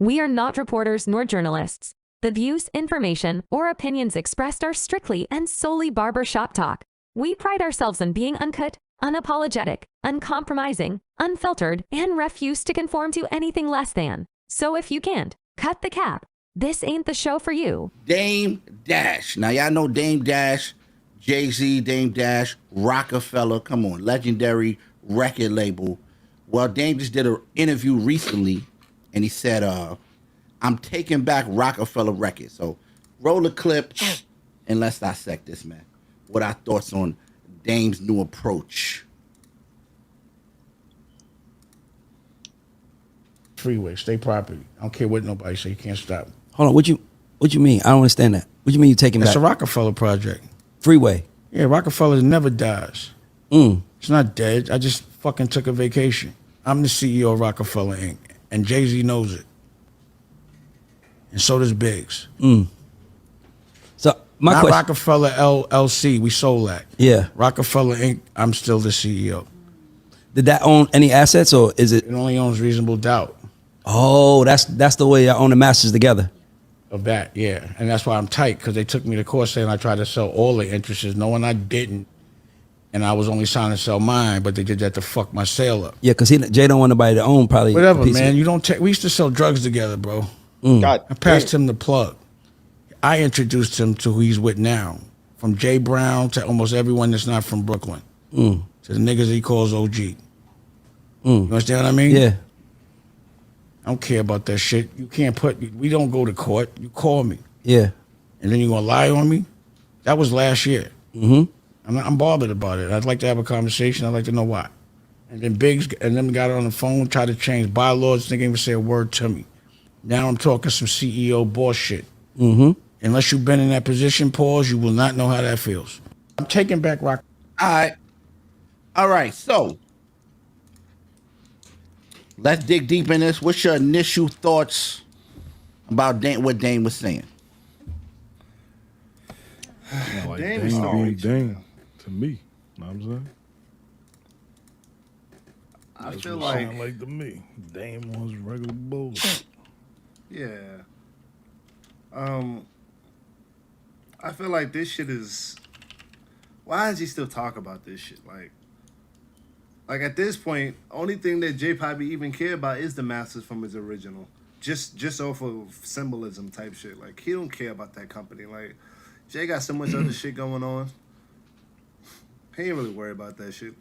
We are not reporters nor journalists. The views, information, or opinions expressed are strictly and solely barbershop talk. We pride ourselves on being uncut, unapologetic, uncompromising, unfiltered, and refuse to conform to anything less than. So if you can't cut the cap, this ain't the show for you. Dame Dash. Now, y'all know Dame Dash, Jay-Z, Dame Dash, Rocafella. Come on, legendary record label. Well, Dame just did an interview recently, and he said, I'm taking back Rocafella Records. So roll the clip, and let's dissect this, man. What our thoughts on Dame's new approach? Freeway, state property. I don't care what nobody say. You can't stop. Hold on, what you mean? I don't understand that. What you mean you taking It's back? a Rockefeller project. Freeway. Yeah, Rockefeller never dies. It's not dead. I just fucking took a vacation. I'm the CEO of Rockefeller Inc. And Jay-Z knows it. And so does Biggs. So my Not question. Rockefeller LLC. We sold that. Yeah. Rockefeller Inc. I'm still the CEO. Did that own any assets or is it? It only owns Reasonable Doubt. Oh, that's the way I own the masters together. Of that, yeah. And that's why I'm tight, because they took me to court saying I tried to sell all the interests, knowing I didn't. And I was only trying to sell mine, but they did that to fuck my sale up. Yeah, because Jay don't want nobody to own probably. Whatever, a piece man. of- You don't take. We used to sell drugs together, bro. God, I passed him the plug. I introduced him to who he's with now, from Jay Brown to almost everyone that's not from Brooklyn, to the niggas he calls OG. You understand what I mean? Yeah. I don't care about that shit. You can't put. We don't go to court. You call me, Yeah. and then you gonna lie on me? That was last year. I'm bothered about it. I'd like to have a conversation. I'd like to know why. And then Biggs and them got on the phone, tried to change bylaws. They didn't even say a word to me. Now I'm talking some CEO bullshit. Unless you've been in that position, pause, you will not know how that feels. I'm taking back Rock. All right. So let's dig deep in this. What's your initial thoughts about what Dame was saying? Like Dame Dame is being reaching, Dame to me. Know what I'm saying? I That's feel what it like, sound like to me. Dame was regular bullshit. yeah. I feel like this shit is. Why does he still talk about this shit? Like at this point, only thing that Jay probably even care about is the masters from his original, just off of symbolism type shit. Like he don't care about that company. Like Jay got so much other shit going on. He ain't really worried about that shit.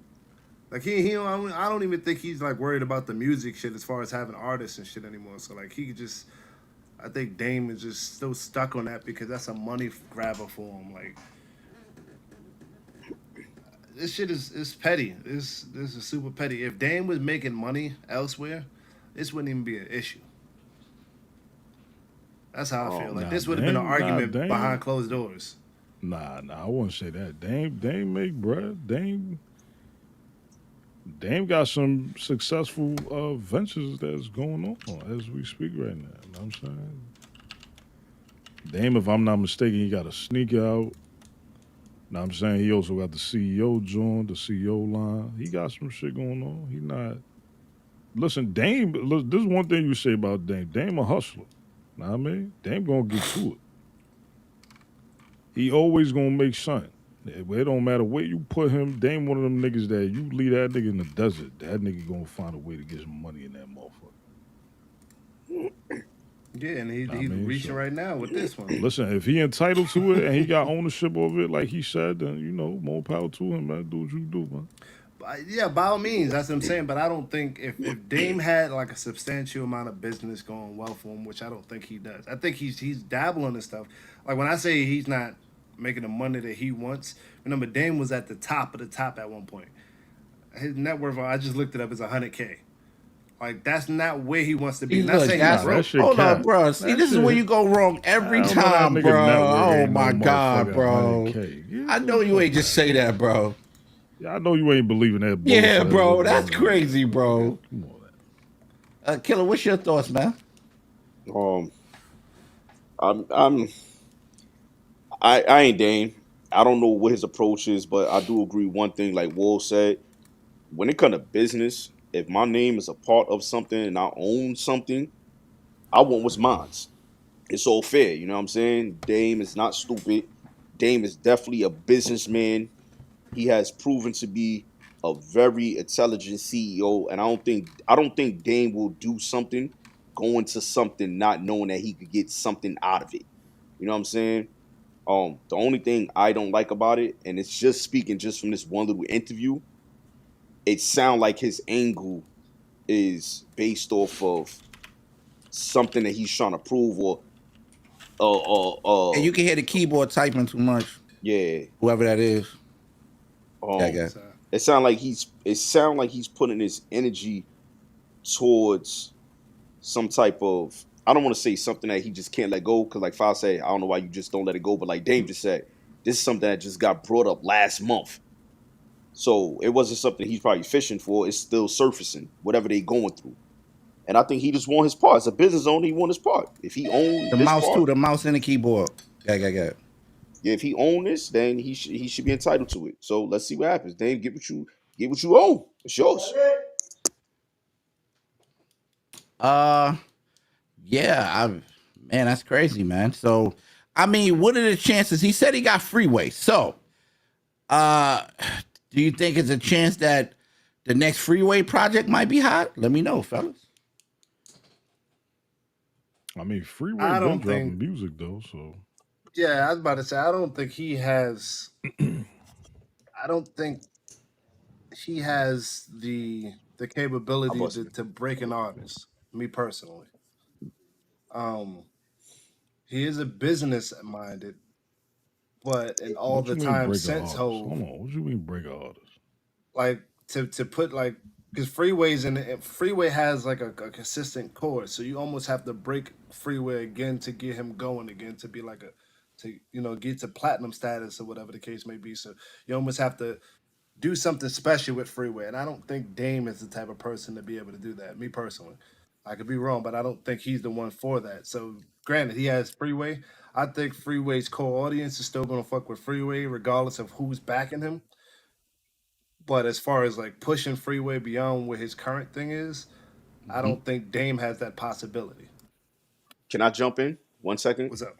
Like he don't, I don't even think he's like worried about the music shit as far as having artists and shit anymore. So like he could just, I think Dame is just still stuck on that because that's a money grabber for him. Like this shit is petty. This is super petty. If Dame was making money elsewhere, this wouldn't even be an issue. That's how I feel. Like this would have been an argument Dame. behind closed doors. Nah, I wouldn't say that. Dame make bread. Dame got some successful ventures that's going on as we speak right now. You know what I'm saying? Dame, if I'm not mistaken, he got a sneaker out. Know what I'm saying? He also got the CEO joint, the CEO line. He got some shit going on. He not. Listen, Dame, this is one thing you say about Dame. Dame a hustler. Know what I mean? Dame gonna get to it. He always gonna make something. It don't matter where you put him. Dame one of them niggas that you leave that nigga in the desert. That nigga gonna find a way to get some money in that motherfucker. Yeah, and he's reaching right now with this one. Listen, if he entitled to it and he got ownership of it, like he said, then more power to him, man. Do what you do, man. Yeah, by all means, that's what I'm saying. But I don't think if Dame had like a substantial amount of business going well for him, which I don't think he does. I think he's dabbling in stuff. Like when I say he's not making the money that he wants, remember Dame was at the top of the top at one point. His net worth, I just looked it up, is $100K. Like that's not where he wants to be. Not saying he's broke. Hold on, bro. See, this is where you go wrong every time, bro. Oh my God, bro. I know you ain't just say that, bro. Yeah, I know you ain't believing that. Yeah, bro, that's crazy, bro. Come on, Killer. What's your thoughts, man? I ain't Dame. I don't know what his approach is, but I do agree one thing. Like Will said, when it comes to business, if my name is a part of something and I own something, I want what's mine. It's all fair. You know what I'm saying? Dame is not stupid. Dame is definitely a businessman. He has proven to be a very intelligent CEO, and I don't think Dame will do something, go into something not knowing that he could get something out of it. You know what I'm saying? The only thing I don't like about it, and it's just speaking just from this one little interview, it sounds like his angle is based off of something that he's trying to prove, or And you can hear the keyboard typing too much. yeah. Whoever that is. Yeah, Um, yeah. So, it sound like he's putting his energy towards some type of, I don't want to say something that he just can't let go, because like File said, I don't know why you just don't let it go, but like Dave just said, this is something that just got brought up last month. So it wasn't something he's probably fishing for. It's still surfacing, whatever they going through. And I think he just want his part. As a business owner, he want his part. If he own The this mouse part, too, the mouse and the keyboard. Yeah, yeah, yeah. yeah, if he own this, then he should be entitled to it. So let's see what happens. Dave, get what you own. It's yours. Uh yeah, man, that's crazy, man. So I mean, what are the chances? He said he got Freeway. So uh do you think it's a chance that the next Freeway project might be hot? Let me know, fellas. I mean, Freeway I been don't dropping think. music though, so Yeah, I was about to say. I don't think he has. I don't think he has the I capability bust to, me. to break an artist. Me personally, um, he is a business minded, but in all what the you mean time break a since artist? Hove, Hold on, what you mean break a artist? like to put like because Freeway's in Freeway has like a consistent chord, so you almost have to break Freeway again to get him going again to be like a to get to platinum status or whatever the case may be. So you almost have to do something special with Freeway. And I don't think Dame is the type of person to be able to do that. Me personally, I could be wrong, but I don't think he's the one for that. So granted, he has Freeway. I think Freeway's core audience is still gonna fuck with Freeway regardless of who's backing him. But as far as like pushing Freeway beyond what his current thing is, I Mhm. don't think Dame has that possibility. Can I jump in 1 second? What's up?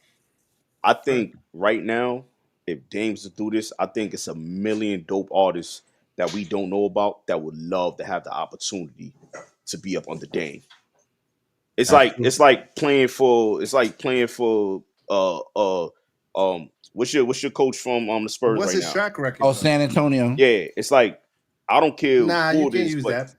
I Go ahead. think right now, if Dame's to do this, I think it's a million dope artists that we don't know about that would love to have the opportunity to be up under Dame. It's That's like true. it's like playing for what's your coach from the Spurs What's right his now? track record Oh, though? San Antonio. Yeah, it's like I don't care Nah, you who it can't is, use but that.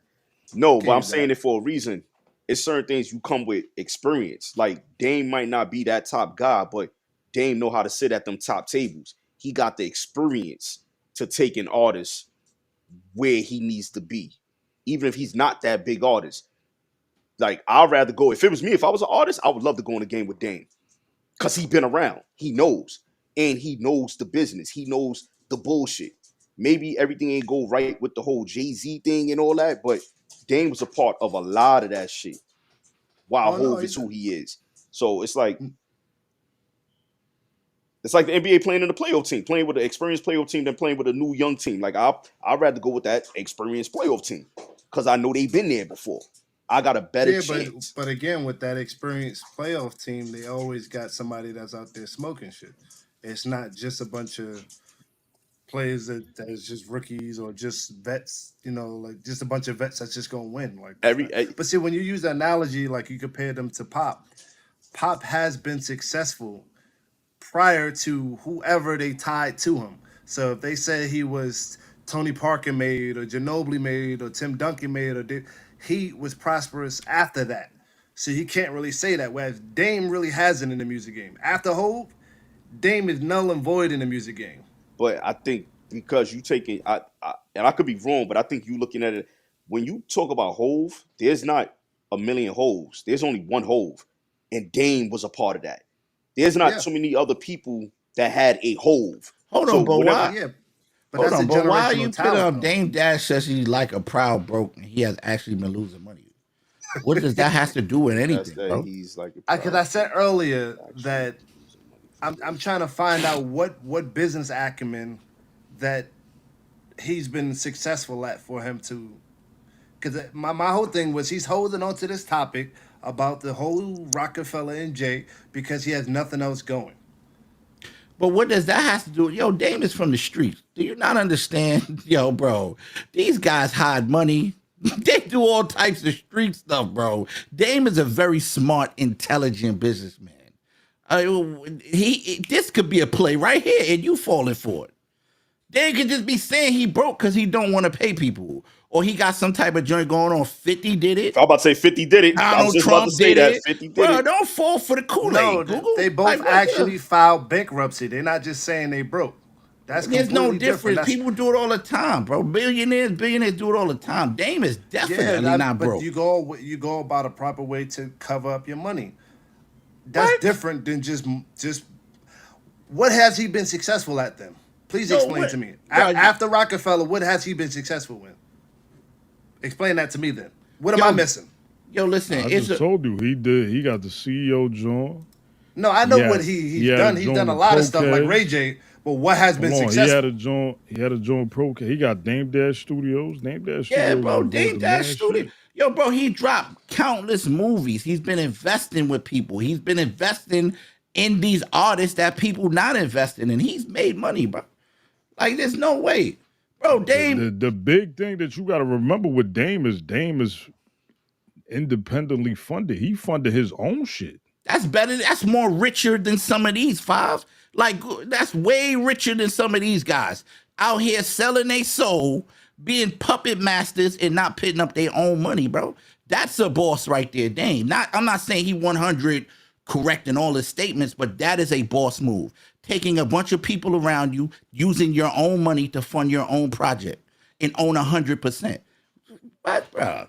no, but Can't I'm use saying that. it for a reason. It's certain things you come with experience. Like Dame might not be that top guy, but Dame know how to sit at them top tables. He got the experience to take an artist where he needs to be, even if he's not that big artist. Like I'd rather go. If it was me, if I was an artist, I would love to go in a game with Dame because he been around. He knows, and he knows the business. He knows the bullshit. Maybe everything ain't go right with the whole Jay Z thing and all that, but Dame was a part of a lot of that shit. While Oh no, Hove is who he is, so it's like the NBA playing in the playoff team, playing with an experienced playoff team than playing with a new young team. Like I'd rather go with that experienced playoff team because I know they've been there before. I got a better yeah, but chance. but again, with that experienced playoff team, they always got somebody that's out there smoking shit. It's not just a bunch of players that is just rookies or just vets, like just a bunch of vets that's just gonna win. Like that's Every not. But see, when you use the analogy, like you compare them to Pop, Pop has been successful prior to whoever they tied to him. So if they said he was Tony Parker made or Ginobili made or Tim Duncan made he was prosperous after that. So you can't really say that. Whereas Dame really hasn't in the music game. After Hove, Dame is null and void in the music game. but I think because you take it, and I could be wrong, but I think you looking at it when you talk about Hove, there's not a million Hoves. There's only one Hove, and Dame was a part of that. There's not Yeah, too many other people that had a Hove. Hold So on, but whatever. why? yeah, but Hold that's a on, but why are generational you putting talent up though. Dame Dash says he's like a proud broke and he has actually been losing money? What does that have to do with That's anything, that bro? he's like a Because proud I said broke, earlier actually that losing money from I'm it. trying to find out what business acumen that he's been successful at for him to because my whole thing was he's holding on to this topic about the whole Rockefeller and Jay because he has nothing else going. But what does that have to do? Yo, Dame is from the streets. Do you not understand? Yo, bro, these guys hide money. They do all types of street stuff, bro. Dame is a very smart, intelligent businessman. This could be a play right here, and you falling for it. Dame could just be saying he broke because he don't want to pay people, or he got some type of joint going on. 50 did it. I'm about to say 50 did it. I was Donald just about Trump to say did that it. 50 did Bro, it. don't fall for the Kool-Aid. No, Google. they both Like, right actually there. filed bankruptcy. They're not just saying they broke. That's There's no completely different. difference. People do it all the time, bro. Billionaires do it all the time. Dame is definitely not but broke. you go about a proper way to cover up your money. That's What? different than just. What has he been successful at then? Please Yo, explain what- to me. Yo, After Rockefeller, what has he been successful in? Explain that to me then. What am I missing? Yo, listen, I it's just told you he got the CEO joint. No, I know Yeah, what he he's had done. a He's joint done a with lot of stuff like Pro Ray Kids. J. But what has been Hold on, successful? he had a joint pro. He got Dame Dash Studios. Dame Dash yeah, Studios. bro. is Dame the Dash man Studio. shit. Yo, bro, he dropped countless movies. He's been investing with people. He's been investing in these artists that people not investing in. He's made money, bro. Like, there's no way, bro. Dame. The big thing that you got to remember with Dame is independently funded. He funded his own shit. That's better. That's more richer than some of these five. Like, that's way richer than some of these guys out here selling their soul, being puppet masters, and not putting up their own money, bro. That's a boss right there, Dame. I'm not saying he 100 correct in all his statements, but that is a boss move. Taking a bunch of people around you, using your own money to fund your own project, and own 100%. But, bro,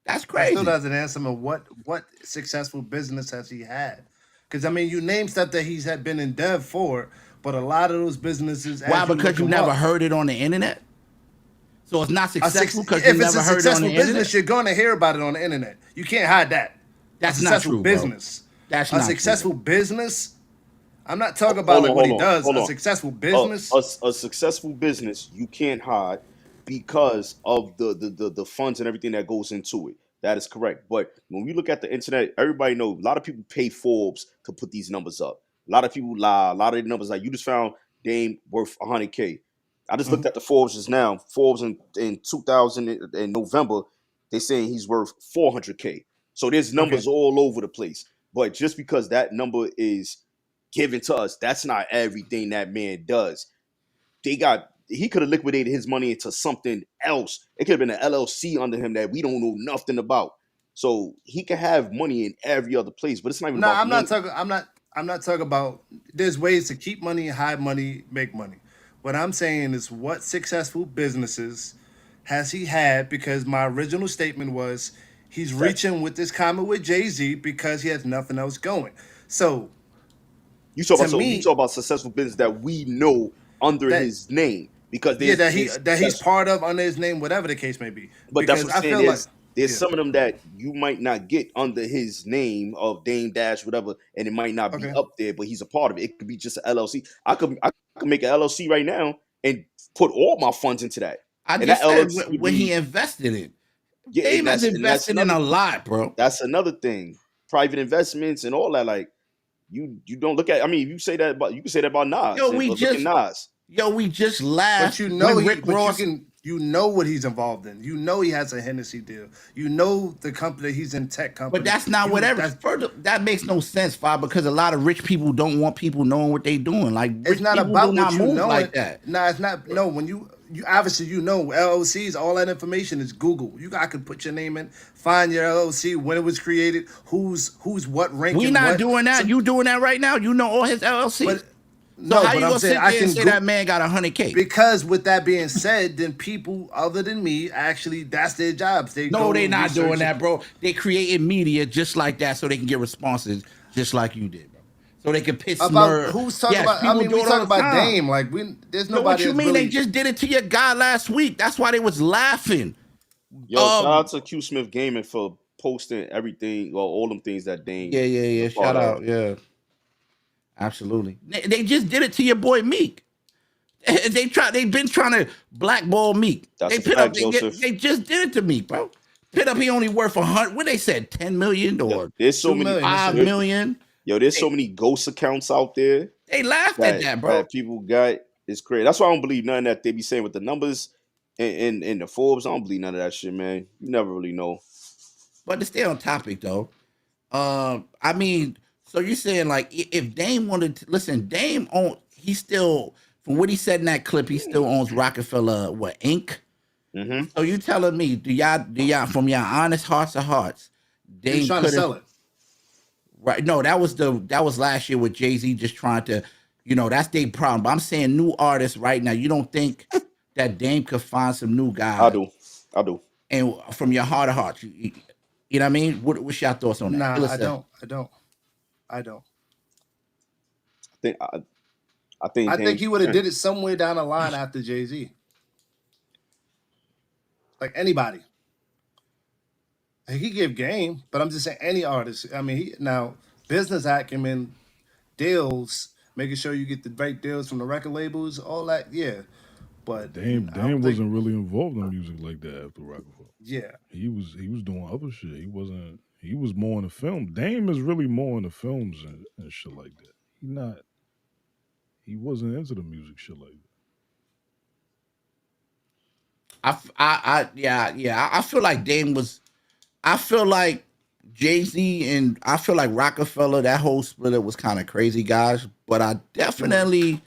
that's That crazy. still doesn't answer me. What successful business has he had? Because I mean, you name stuff that he's had been in dev for, but a lot of those businesses. Why? as Because look you them never up, heard it on the internet? So it's not a suc- successful because if you it's never a heard it on successful the business, internet? you're going to hear about it on the internet. You can't hide that. That's A not successful true, bro. business. That's A not successful true. business. I'm not talking about like what he does. hold A on. successful business. A successful business you can't hide because of the funds and everything that goes into it. That is correct. But when we look at the internet, everybody knows a lot of people pay Forbes to put these numbers up. A lot of people lie. A lot of the numbers, like you just found Dame worth 100K. I just looked at the Forbes just now. Forbes in 2000 in November, they saying he's worth 400K. So there's Okay. numbers all over the place. But just because that number is given to us, that's not everything that man does. He could have liquidated his money into something else. It could have been an LLC under him that we don't know nothing about. So he can have money in every other place, but it's not even No, about I'm the not money. talking. I'm not talking about. There's ways to keep money, hide money, make money. What I'm saying is, what successful businesses has he had? Because my original statement was he's reaching with this comment with Jay-Z because he has nothing else going. So You talk about to you me, talk about successful business that we know under that his name because yeah, there's that he's yes, part of under his name, whatever the case may be. but that's Because what I'm I saying. feel like There's yeah, some of them that you might not get under his name of Dame Dash, whatever, and it might not be okay. up there, but he's a part of it. It could be just an LLC. I could make an LLC right now and put all my funds into that, I and that just said LLC could when he be invested in. yeah, Dame has and that's invested in another a lot, bro. that's another thing. Private investments and all that. Like you don't look at. I mean, you can say that about Nas, Yo, we but look at just Nas. we just laughed when Rick But Ross. you know what he's involved in. You know he has a Hennessy deal. You know the company he's in tech company. But that's not whatever. That's, Further, that makes no sense, Bob, because a lot of rich people don't want people knowing what they doing. Like it's rich not people about do not what you move know. like that. Nah, it's not. No, when you obviously you know LLCs, all that information is Google. I could put your name in, find your LLC, when it was created, who's what rank. We and not what. doing that. So- You doing that right now? You know all his LLCs. but So no, how but you I'm gonna sit saying there I and can say that man got 100K? because with that being said, then people other than me actually that's their jobs. They No, go they and not doing research that, bro. They created media just like that so they can get responses just like you did, bro. So they can piss about Smurf. who's talking Yes, about. I people mean, do we it all talk the about time. Dame. Like there's Yo, nobody. what you that's mean? really, They just did it to your guy last week. That's why they was laughing. Yo, shout out to Q Smith Gaming for posting everything or all them things that Dame is Yeah. a part Shout of. out. Yeah, absolutely. They just did it to your boy Meek. They've been trying to blackball Meek. That's They a put up. fact, Joseph. They just did it to Meek, bro. Pit up, he only worth 100. What they said, 10 million or There's so 2 many. million. 5 That's it. million. Yo, there's so many ghost accounts out there They laughed at that, bro. that people got. It's crazy. That's why I don't believe none of that they be saying with the numbers and the Forbes. I don't believe none of that shit, man. You never really know. But to stay on topic though, I mean, so you're saying like if Dame wanted to listen, Dame own he still from what he said in that clip, he still owns Rocafella what Inc. Hmm. So you telling me, do y'all from your honest hearts of hearts, He was Dame trying to could have sell it. right? No, that was last year with Jay-Z just trying to, that's their problem. But I'm saying new artists right now. You don't think that Dame could find some new I guys? do. I do. And from your heart of hearts, you know what I mean? What's your thoughts on that? Nah, Illa I said, don't. I don't. I think I think Dame. he would have did it somewhere down the line after Jay-Z. Like anybody. He give game, but I'm just saying any artist. I mean, now business acumen, deals, making sure you get the right deals from the record labels, all that. Yeah, but Dame I don't Dame think. wasn't really involved in music like that after Rockefeller. Yeah, He was doing other shit. He wasn't. He was more in the film. Dame is really more in the films and shit like that. He not. He wasn't into the music shit like that. yeah. I feel like Dame was. I feel like Jay-Z and I feel like Rockefeller. That whole split was kind of crazy, guys. But I it was. definitely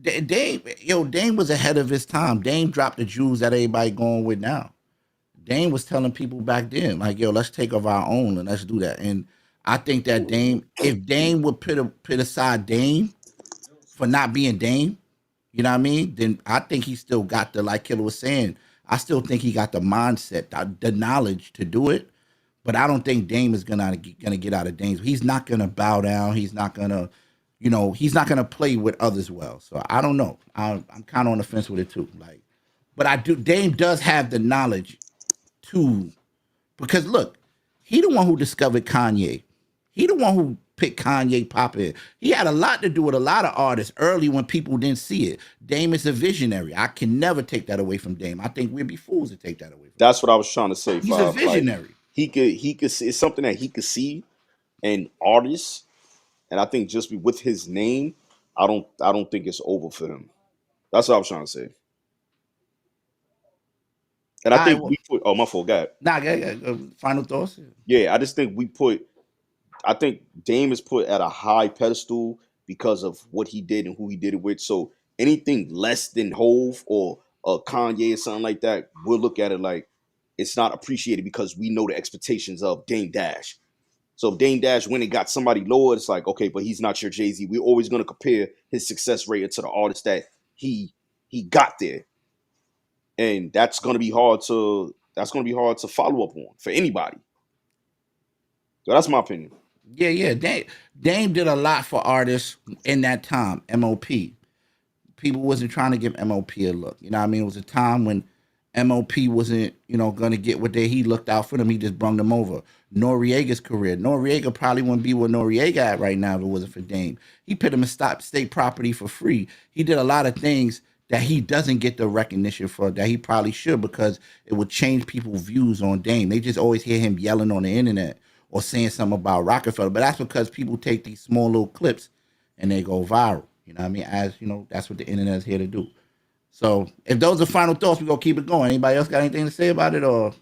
Dame was ahead of his time. Dame dropped the jewels that everybody going with now. Dame was telling people back then, like, yo, let's take of our own and let's do that. And I think that if Dame would put aside Dame for not being Dame, you know what I mean? Then I think he still got the, like Killer was saying, I still think he got the mindset, the knowledge to do it. But I don't think Dame is gonna get out of Dame's. He's not gonna bow down. He's not gonna, he's not gonna play with others well. So I don't know. I'm kind of on the fence with it too. Like, but I do. Dame does have the knowledge to, because look, he the one who discovered Kanye. He the one who picked Kanye poppin'. He had a lot to do with a lot of artists early when people didn't see it. Dame is a visionary. I can never take that away from Dame. I think we'd be fools to take that away from him. That's what I was trying to say. He's a Five. Like visionary. he could see. It's something that he could see in artists, and I think just with his name, I don't think it's over for him. That's what I was trying to say. And I All right, think well, we put. Oh, my fault. God. nah, final thoughts. Yeah, I just think we put. I think Dame is put at a high pedestal because of what he did and who he did it with. So anything less than Hove or Kanye or something like that, we'll look at it like it's not appreciated because we know the expectations of Dame Dash. So if Dame Dash went and got somebody lower, it's like, okay, but he's not your Jay-Z. We're always going to compare his success rate to the artist that he got there. And that's gonna be hard to follow up on for anybody. So that's my opinion. Yeah. Dame did a lot for artists in that time. MOP. People wasn't trying to give MOP a look. You know what I mean? It was a time when MOP wasn't, gonna get what he looked out for them. He just brung them over. Noriega's career. Noriega probably wouldn't be where Noriega at right now if it wasn't for Dame. He put him in state property for free. He did a lot of things that he doesn't get the recognition for that he probably should, because it would change people's views on Dame. They just always hear him yelling on the internet or saying something about Rockefeller. But that's because people take these small little clips and they go viral. You know what I mean? As you know, that's what the internet is here to do. So if those are final thoughts, we're gonna keep it going. Anybody else got anything to say about it, or